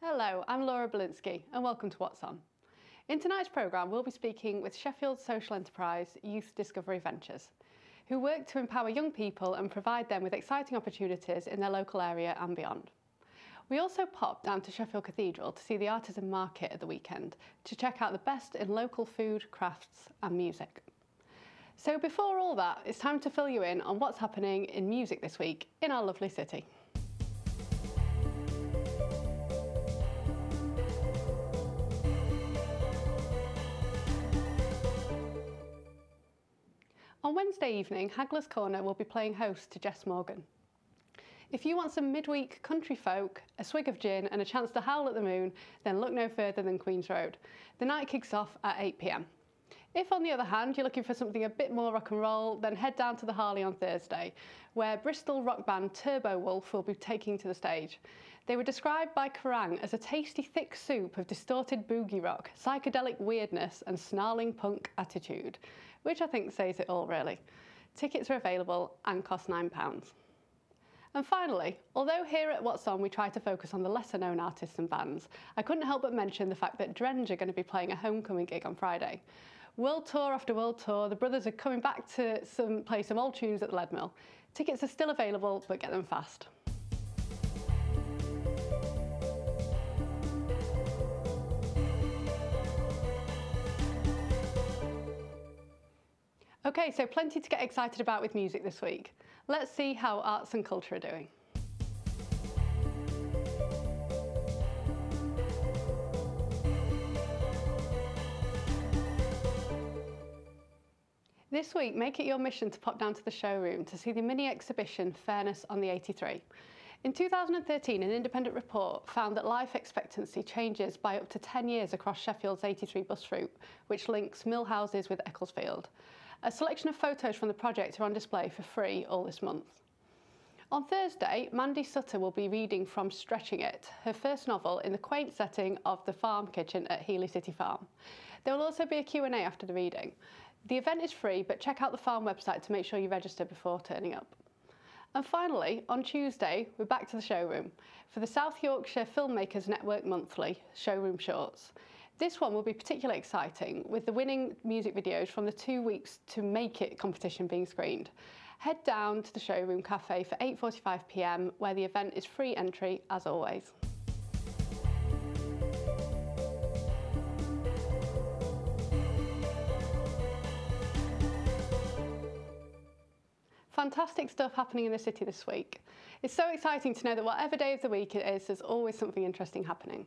Hello, I'm Laura Belinsky and welcome to What's On. In tonight's programme we'll be speaking with Sheffield social enterprise Youth Discovery Ventures, who work to empower young people and provide them with exciting opportunities in their local area and beyond. We also popped down to Sheffield Cathedral to see the Artisan Market at the weekend to check out the best in local food, crafts and music. So before all that, it's time to fill you in on what's happening in music this week in our lovely city. On Wednesday evening, Haggler's Corner will be playing host to Jess Morgan. If you want some midweek country folk, a swig of gin and a chance to howl at the moon, then look no further than Queen's Road. The night kicks off at 8 p.m. If, on the other hand, you're looking for something a bit more rock and roll, then head down to the Harley on Thursday, where Bristol rock band Turbo Wolf will be taking to the stage. They were described by Kerrang as a tasty thick soup of distorted boogie rock, psychedelic weirdness and snarling punk attitude, which I think says it all really. Tickets are available and cost £9. And finally, although here at What's On we try to focus on the lesser known artists and bands, I couldn't help but mention the fact that Drenge are going to be playing a homecoming gig on Friday. World tour after world tour, the brothers are coming back to play some old tunes at the Lead Mill. Tickets are still available, but get them fast. Okay, so plenty to get excited about with music this week. Let's see how arts and culture are doing. This week, make it your mission to pop down to the showroom to see the mini exhibition Fairness on the 83. In 2013, an independent report found that life expectancy changes by up to 10 years across Sheffield's 83 bus route, which links Millhouses with Ecclesfield. A selection of photos from the project are on display for free all this month. On Thursday, Mandy Sutter will be reading from Stretching It, her first novel in the quaint setting of the farm kitchen at Healy City Farm. There will also be a Q&A after the reading. The event is free, but check out the farm website to make sure you register before turning up. And finally, on Tuesday, we're back to the showroom for the South Yorkshire Filmmakers Network Monthly Showroom Shorts. This one will be particularly exciting, with the winning music videos from the 2 weeks to Make It competition being screened. Head down to the Showroom Cafe for 8:45 p.m, where the event is free entry as always. Fantastic stuff happening in the city this week. It's so exciting to know that whatever day of the week it is, there's always something interesting happening.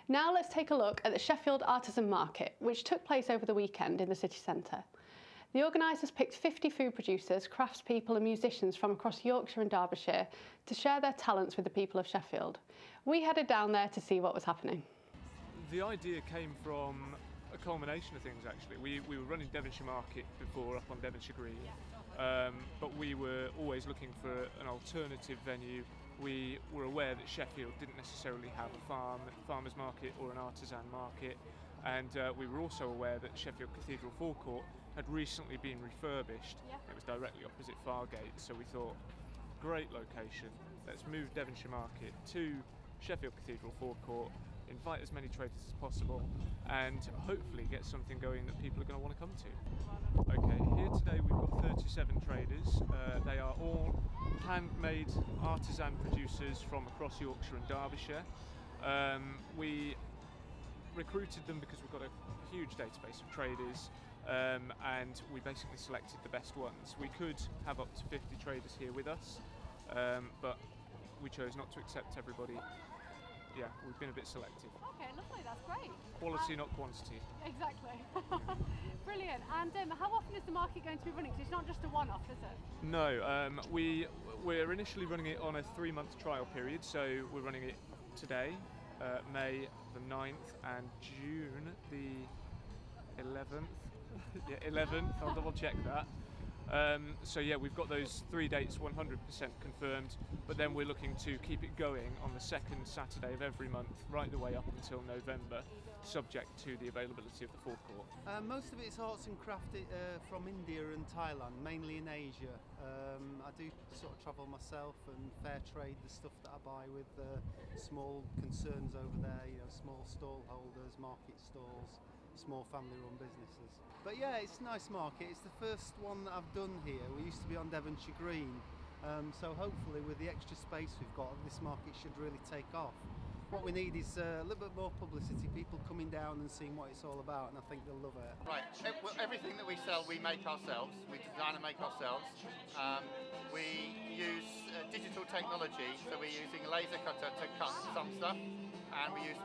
Now let's take a look at the Sheffield Artisan Market, which took place over the weekend in the city centre. The organisers picked 50 food producers, craftspeople and musicians from across Yorkshire and Derbyshire to share their talents with the people of Sheffield. We headed down there to see what was happening. The idea came from a culmination of things actually. We were running Devonshire Market before up on Devonshire Green, but we were always looking for an alternative venue. We were aware that Sheffield didn't necessarily have a farmer's market or an artisan market, and we were also aware that Sheffield Cathedral forecourt had recently been refurbished. It was directly opposite Fargate, so we thought, great location, let's move Devonshire Market to Sheffield Cathedral forecourt, invite as many traders as possible and hopefully get something going that people are going to want to come to. Okay, here today we've got 37 traders. They are all handmade artisan producers from across Yorkshire and Derbyshire. We recruited them because we've got a huge database of traders, and we basically selected the best ones. We could have up to 50 traders here with us, but we chose not to accept everybody. Yeah, we've been a bit selective. Okay, lovely, that's great. Quality, not quantity. Exactly. Brilliant. And how often is the market going to be running? Because it's not just a one-off, is it? No, we're initially running it on a 3-month trial period, so we're running it today, May the 9th and June the 11th. Yeah, 11th, I'll double check that. So yeah, we've got those 3 dates 100% confirmed, but then we're looking to keep it going on the second Saturday of every month, right the way up until November, subject to the availability of the forecourt. Most of it is arts and craft from India and Thailand, mainly in Asia. I do sort of travel myself and fair trade the stuff that I buy with small concerns over there, you know, small stall holders, market stalls, small family-run businesses. But yeah, it's a nice market. It's the first one that I've done here. We used to be on Devonshire Green, so hopefully with the extra space we've got, this market should really take off. What we need is a little bit more publicity, people coming down and seeing what it's all about, and I think they'll love it. Right, everything that we sell we make ourselves, we design and make ourselves. We use digital technology, so we're using a laser cutter to cut some stuff, and we use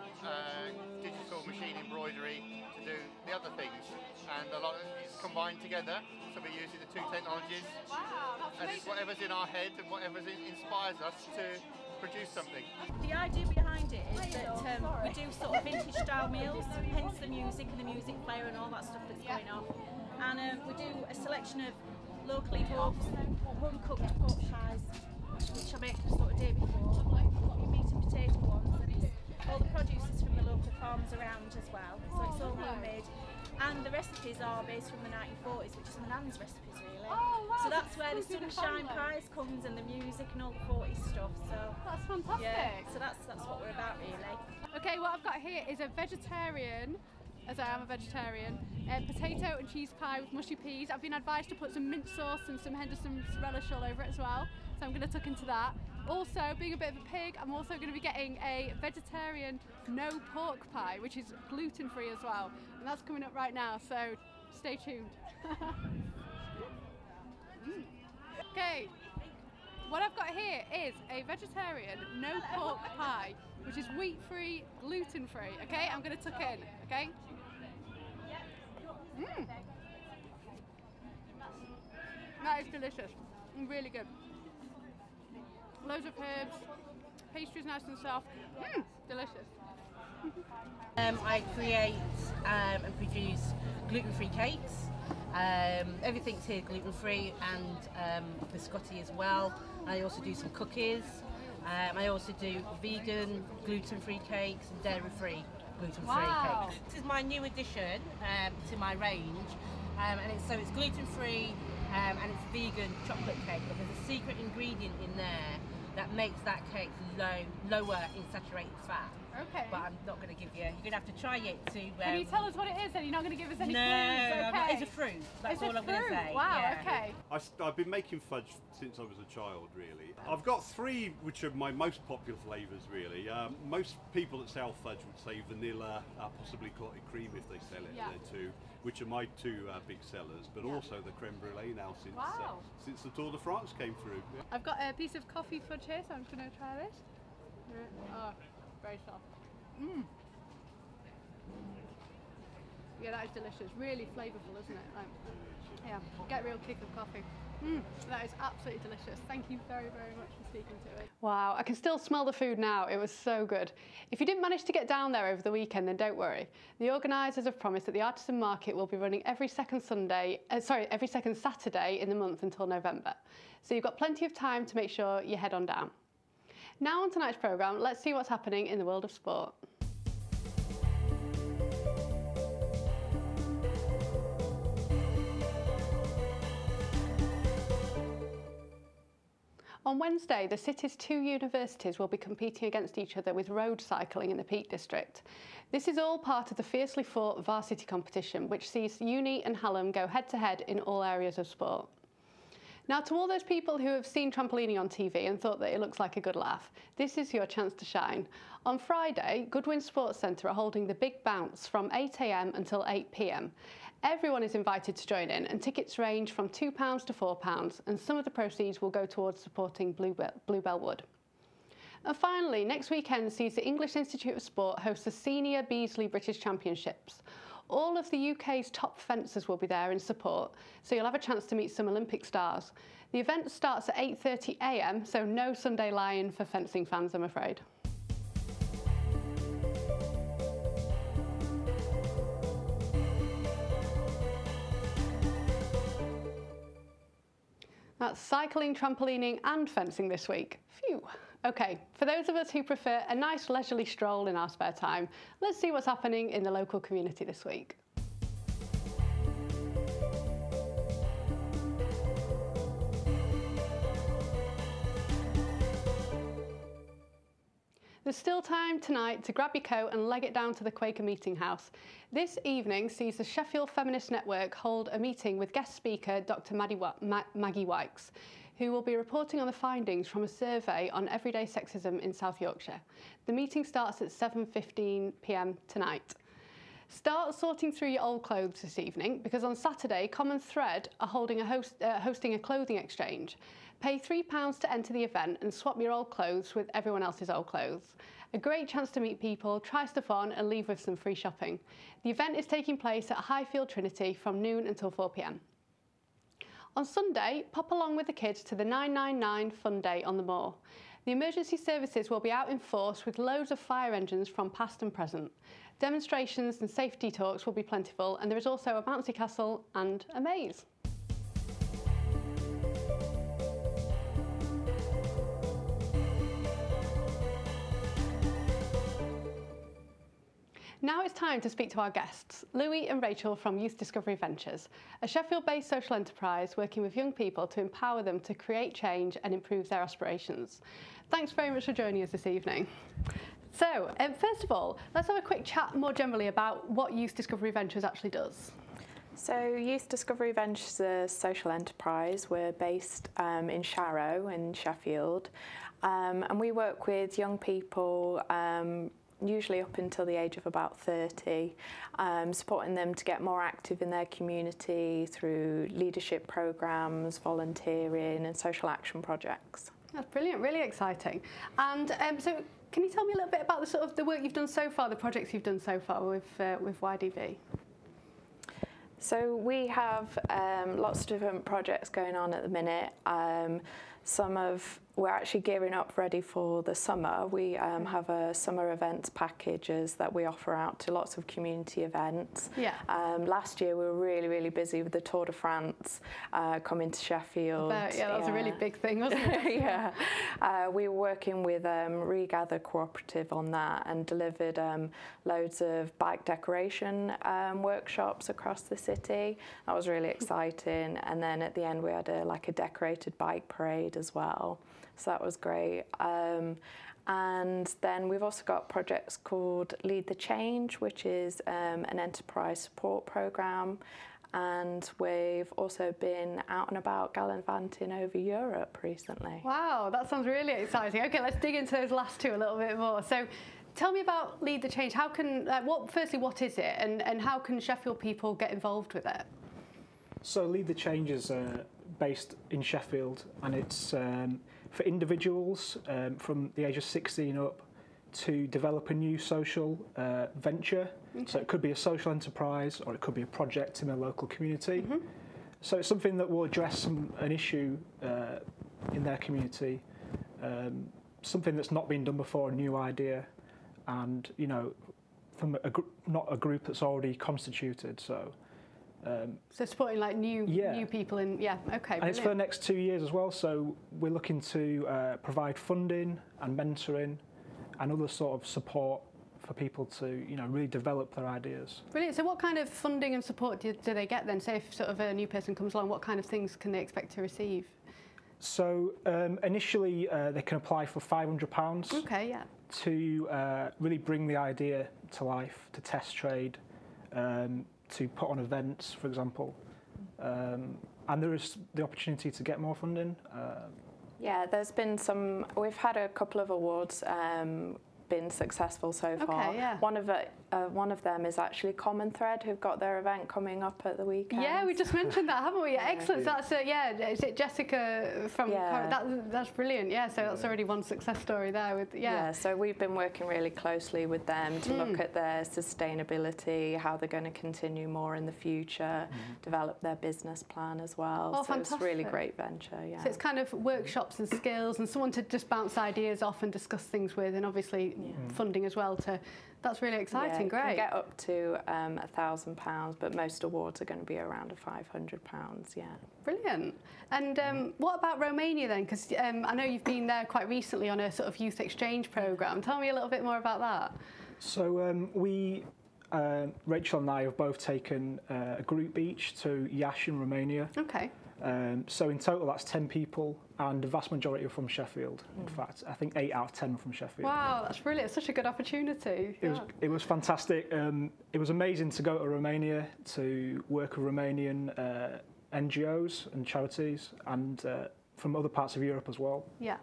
digital machine embroidery to do the other things, and a lot of it's combined together, so we're using the two technologies. Wow, that's and it's amazing. whatever's in our head and whatever inspires us to produce something. The idea behind it is that we do sort of vintage style meals, hence the music and the music player and all that stuff that's going on. And we do a selection of locally booked, home cooked pork pies, which I make sort of day before, your meat and potato ones, and it's all the produce is from the local farms around as well, so it's all homemade. And the recipes are based from the 1940s, which is my nan's recipes really. Oh, wow, so that's where the through the sunshine family. pies comes and the music and all the 40s stuff. So That's fantastic. yeah, so that's what we're about really. Okay, what I've got here is a vegetarian, as I am a vegetarian, potato and cheese pie with mushy peas. I've been advised to put some mint sauce and some Henderson's relish all over it as well, so I'm going to tuck into that. Also, being a bit of a pig, I'm also going to be getting a vegetarian no pork pie, which is gluten-free as well, and that's coming up right now, so stay tuned. Okay, what I've got here is a vegetarian no pork pie, which is wheat-free, gluten-free. Okay, I'm going to tuck in. Okay. That is delicious. Really good. Loads of herbs. Pastry's nice and soft. Delicious. I create and produce gluten-free cakes. Everything's here gluten-free and biscotti as well. I also do some cookies. I also do vegan gluten-free cakes and dairy-free gluten-free Wow. cakes. This is my new addition to my range, and it's gluten-free and it's vegan chocolate cake. But there's a secret ingredient in there that makes that cake lower in saturated fat. Okay. But I'm not going to give you. You're going to have to try it to. Can you tell us what it is? Then you're not going to give us any No, clues. Okay. it's a fruit. That's It's all a I'm going to fruit. say. Wow. yeah. Okay. I've been making fudge since I was a child, really. I've got three which are my most popular flavours, really. Most people that sell fudge would say vanilla, possibly clotted cream if they sell it. Yeah. They're two, which are my two big sellers, but also the creme brulee now Wow. since the Tour de France came through. I've got a piece of coffee fudge here, so I'm just going to try this. Oh, very soft. Yeah, that is delicious. Really flavourful, isn't it? Like, yeah, get a real kick of coffee. That is absolutely delicious. Thank you very, very much for speaking to it. Wow, I can still smell the food now. It was so good. If you didn't manage to get down there over the weekend, then don't worry. The organisers have promised that the Artisan Market will be running every second Saturday in the month until November. So you've got plenty of time to make sure you head on down. Now on tonight's programme, let's see what's happening in the world of sport. On Wednesday, the city's two universities will be competing against each other with road cycling in the Peak District. This is all part of the fiercely fought varsity competition, which sees Uni and Hallam go head-to-head in all areas of sport. Now, to all those people who have seen trampolining on TV and thought that it looks like a good laugh, this is your chance to shine. On Friday, Goodwin Sports Centre are holding the Big Bounce from 8 AM until 8 PM. Everyone is invited to join in, and tickets range from £2 to £4, and some of the proceeds will go towards supporting Bluebell Wood. And finally, next weekend sees the English Institute of Sport host the Senior Beasley British Championships. All of the UK's top fencers will be there in support, so you'll have a chance to meet some Olympic stars. The event starts at 8:30 AM, so no Sunday lie-in for fencing fans, I'm afraid. That's cycling, trampolining and fencing this week. Phew. OK, for those of us who prefer a nice leisurely stroll in our spare time, let's see what's happening in the local community this week. There's still time tonight to grab your coat and leg it down to the Quaker Meeting House. This evening sees the Sheffield Feminist Network hold a meeting with guest speaker Dr Maggie Wykes, who will be reporting on the findings from a survey on everyday sexism in South Yorkshire. The meeting starts at 7:15 p.m. tonight. Start sorting through your old clothes this evening, because on Saturday, Common Thread are hosting a clothing exchange. Pay £3 to enter the event and swap your old clothes with everyone else's old clothes. A great chance to meet people, try stuff on and leave with some free shopping. The event is taking place at Highfield Trinity from noon until 4 p.m. On Sunday, pop along with the kids to the 999 Fun Day on the moor. The emergency services will be out in force with loads of fire engines from past and present. Demonstrations and safety talks will be plentiful, and there is also a bouncy castle and a maze. Now it's time to speak to our guests, Louis and Rachel from Youth Discovery Ventures, a Sheffield-based social enterprise working with young people to empower them to create change and improve their aspirations. Thanks very much for joining us this evening. So, first of all, let's have a quick chat more generally about what Youth Discovery Ventures actually does. So Youth Discovery Ventures is a social enterprise. We're based in Sharrow in Sheffield, and we work with young people usually up until the age of about 30, supporting them to get more active in their community through leadership programs, volunteering and social action projects. That's brilliant, really exciting. And so can you tell me a little bit about the work you've done so far, the projects you've done so far with YDV? So we have lots of different projects going on at the minute. We're actually gearing up ready for the summer. We have a summer events packages that we offer out to lots of community events. Yeah. Last year we were really busy with the Tour de France coming to Sheffield. That was a really big thing, wasn't it? Yeah. We were working with Regather Cooperative on that and delivered loads of bike decoration workshops across the city. That was really exciting. And then at the end we had a decorated bike parade as well. So that was great. And then we've also got projects called Lead the Change, which is an enterprise support programme. And we've also been out and about gallivanting over Europe recently. Wow, that sounds really exciting. Okay, let's dig into those last two a little bit more. So tell me about Lead the Change. How can, firstly, what is it, and how can Sheffield people get involved with it? So Lead the Change is based in Sheffield, and it's for individuals from the age of 16 up to develop a new social venture. Okay. So it could be a social enterprise or it could be a project in a local community. Mm-hmm. So it's something that will address an issue in their community, something that's not been done before, a new idea, and from not a group that's already constituted. So supporting new people in, okay. And brilliant. It's for the next 2 years as well, so we're looking to provide funding and mentoring and other sort of support for people to really develop their ideas. Brilliant. So what kind of funding and support do they get then? Say if sort of a new person comes along, what kind of things can they expect to receive? So initially they can apply for £500. Okay, yeah. To really bring the idea to life, to test trade, to put on events, for example. And there is the opportunity to get more funding. Yeah, we've had a couple of awards been successful so far. Okay, yeah. One of them is actually Common Thread, who've got their event coming up at the weekend. Yeah, we just mentioned that, haven't we? Yeah, excellent. So that's is it Jessica from? Yeah. That's brilliant. Yeah, so that's already one success story there. Yeah. So we've been working really closely with them to look at their sustainability, how they're going to continue more in the future, develop their business plan as well. Oh, so fantastic. It's a really great venture. Yeah. So it's kind of workshops and skills, and someone to just bounce ideas off and discuss things with, and obviously funding as well to. That's really exciting. Yeah, Great. You can get up to £1,000, but most awards are going to be around £500. Yeah. Brilliant. And what about Romania then? Because I know you've been there quite recently on a sort of youth exchange programme. Tell me a little bit more about that. So Rachel and I have both taken a group each to Iași in Romania. Okay. So in total that's 10 people, and the vast majority are from Sheffield. In fact, I think 8 out of 10 are from Sheffield. Wow, that's brilliant. It's such a good opportunity. It was fantastic. It was amazing to go to Romania to work with Romanian NGOs and charities, and from other parts of Europe as well. Yeah.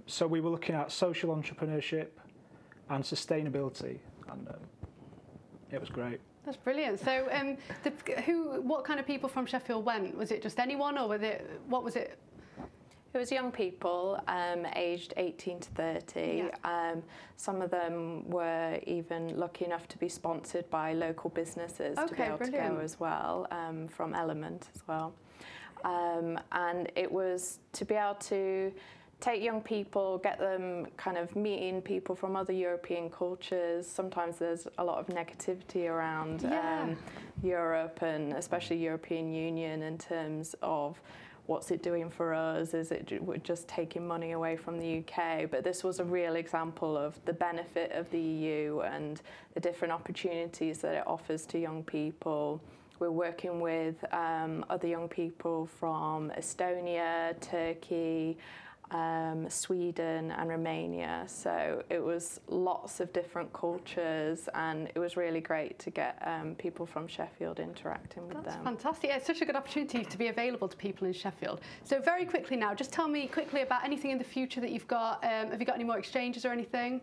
So we were looking at social entrepreneurship and sustainability, and it was great. That's brilliant. So, what kind of people from Sheffield went? Was it just anyone, or what was it? It was young people, aged 18 to 30. Yeah. Some of them were even lucky enough to be sponsored by local businesses to be able to go as well, from Element as well. And it was to be able to take young people, get them kind of meeting people from other European cultures. Sometimes there's a lot of negativity around Europe, and especially European Union, in terms of what's it doing for us? Is it just taking money away from the UK? But this was a real example of the benefit of the EU and the different opportunities that it offers to young people. We're working with other young people from Estonia, Turkey, Sweden and Romania. So it was lots of different cultures, and it was really great to get people from Sheffield interacting with them. That's fantastic. Yeah, it's such a good opportunity to be available to people in Sheffield. So very quickly now, just tell me quickly about anything in the future that you've got. Have you got any more exchanges or anything?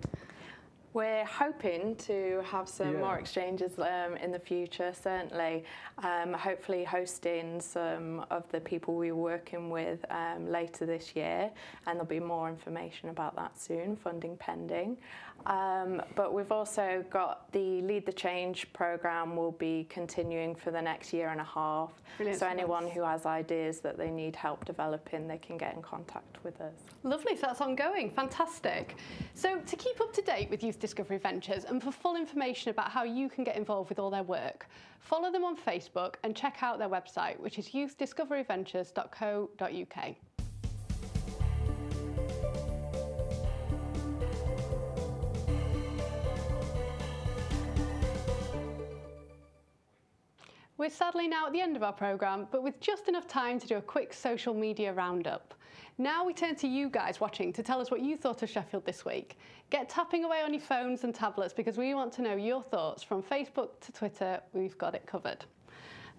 We're hoping to have some more exchanges in the future, certainly. Hopefully hosting some of the people we're working with later this year, and there'll be more information about that soon, funding pending. But we've also got the Lead the Change programme will be continuing for the next year and a half. Brilliant. So anyone who has ideas that they need help developing, they can get in contact with us. Lovely, so that's ongoing, fantastic. So to keep up to date with Youth Discovery Ventures and for full information about how you can get involved with all their work, follow them on Facebook and check out their website, which is youthdiscoveryventures.co.uk. We're sadly now at the end of our programme, but with just enough time to do a quick social media roundup. Now we turn to you guys watching to tell us what you thought of Sheffield this week. Get tapping away on your phones and tablets, because we want to know your thoughts. From Facebook to Twitter, we've got it covered.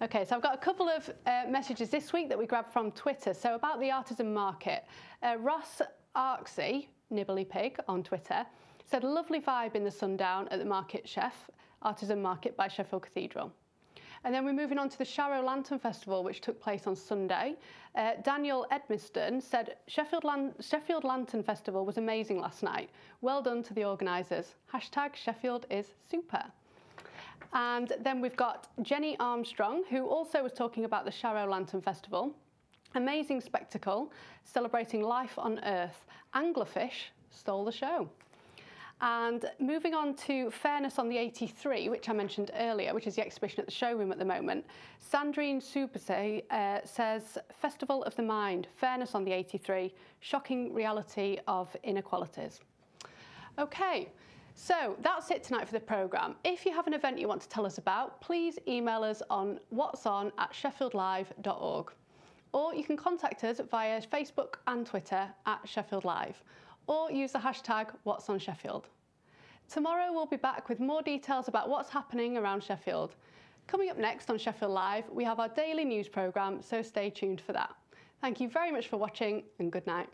Okay, so I've got a couple of messages this week that we grabbed from Twitter. So about the Artisan Market, Ross Arksey, Nibbly Pig on Twitter, said lovely vibe in the sundown at the Market Chef, Artisan Market by Sheffield Cathedral. And then we're moving on to the Sharrow Lantern Festival, which took place on Sunday. Daniel Edmiston said, Sheffield Lantern Festival was amazing last night. Well done to the organisers. Hashtag Sheffield is super. And then we've got Jenny Armstrong, who also was talking about the Sharrow Lantern Festival. Amazing spectacle, celebrating life on Earth. Anglerfish stole the show. And moving on to Fairness on the 83, which I mentioned earlier, which is the exhibition at the showroom at the moment, Sandrine Subase says, Festival of the Mind, Fairness on the 83, shocking reality of inequalities. Okay, so that's it tonight for the programme. If you have an event you want to tell us about, please email us on whatson@sheffieldlive.org. Or you can contact us via Facebook and Twitter @Sheffield Live, or use the hashtag #What'sOnSheffield. Tomorrow we'll be back with more details about what's happening around Sheffield. Coming up next on Sheffield Live, we have our daily news programme, so stay tuned for that. Thank you very much for watching, and good night.